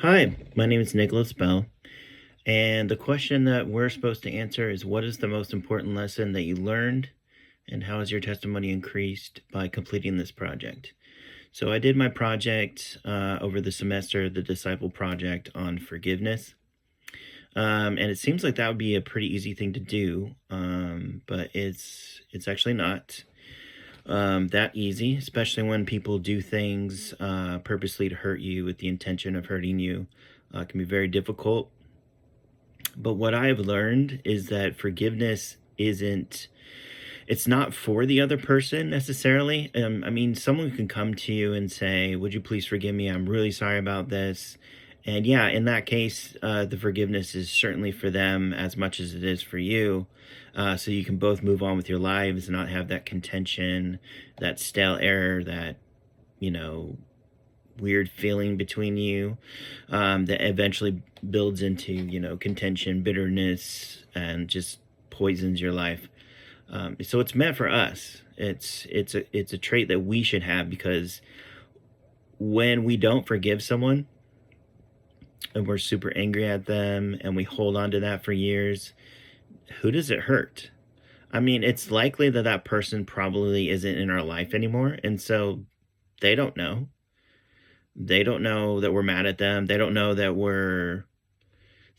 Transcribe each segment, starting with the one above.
Hi, my name is Nicholas Bell, and the question that we're supposed to answer is what is the most important lesson that you learned, and how has your testimony increased by completing this project? So, I did my project over the semester, the Disciple Project on forgiveness. And it seems like that would be a pretty easy thing to do, but it's actually not that easy, especially when people do things purposely to hurt you with the intention of hurting you. It can be very difficult. But what I've learned is that forgiveness isn't, it's not for the other person necessarily. I mean, someone can come to you and say, "Would you please forgive me? I'm really sorry about this." And yeah, in that case, the forgiveness is certainly for them as much as it is for you. So you can both move on with your lives and not have that contention, that stale air, that, you know, weird feeling between you that eventually builds into, contention, bitterness, and just poisons your life. So it's meant for us. It's a trait that we should have, because when we don't forgive someone and we're super angry at them and we hold on to that for years, who does it hurt? I mean, it's likely that that person probably isn't in our life anymore, and so they don't know. They don't know that we're mad at them. They don't know that we're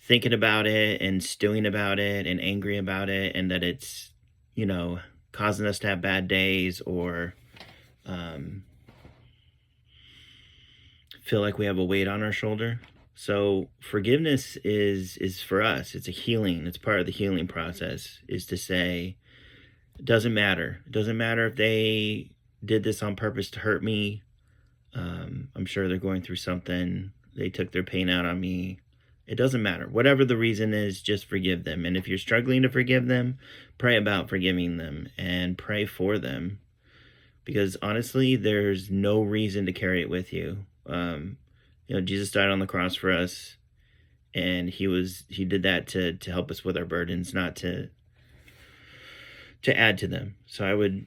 thinking about it and stewing about it and angry about it, and that it's, causing us to have bad days, or um, feel like we have a weight on our shoulder. So forgiveness is for us. It's a healing. It's part of the healing process. Is to say, it doesn't matter. It doesn't matter if they did this on purpose to hurt me. I'm sure they're going through something. They took their pain out on me. It doesn't matter. Whatever the reason is, just forgive them. And if you're struggling to forgive them, pray about forgiving them and pray for them. Because honestly, there's no reason to carry it with you. Jesus died on the cross for us, and he did that to help us with our burdens, not to add to them. So I would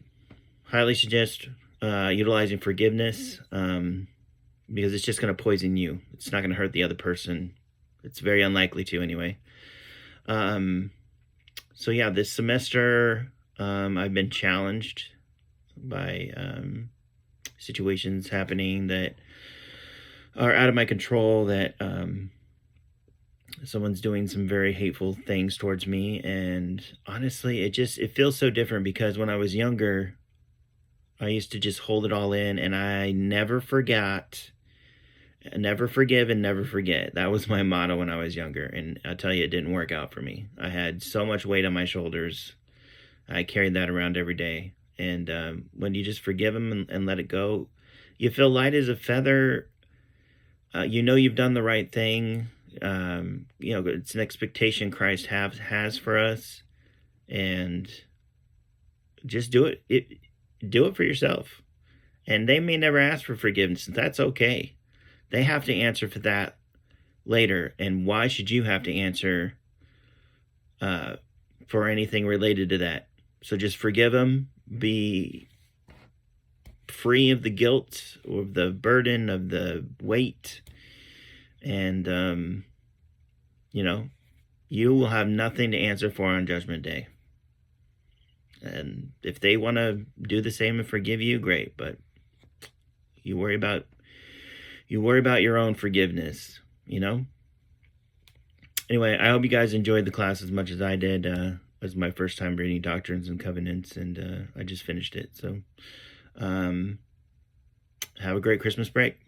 highly suggest utilizing forgiveness, because it's just going to poison you. It's not going to hurt the other person. It's very unlikely to, anyway. Um, so yeah, this semester I've been challenged by situations happening that are out of my control. That someone's doing some very hateful things towards me, and honestly, it feels so different, because when I was younger, I used to just hold it all in, and I never forgot. Never forgive and never forget. That was my motto when I was younger, and I tell you, it didn't work out for me. I had so much weight on my shoulders. I carried that around every day. And when you just forgive them and let it go, you feel light as a feather. You know you've done the right thing. It's an expectation Christ has for us, and just do it. Do it for yourself. And they may never ask for forgiveness. That's okay. They have to answer for that later. And why should you have to answer for anything related to that? So just forgive them. Be free of the guilt, of the burden, of the weight. And, you will have nothing to answer for on Judgment Day. And if they want to do the same and forgive you, great. But you worry about your own forgiveness, Anyway, I hope you guys enjoyed the class as much as I did. It was my first time reading Doctrines and Covenants, and I just finished it. So have a great Christmas break.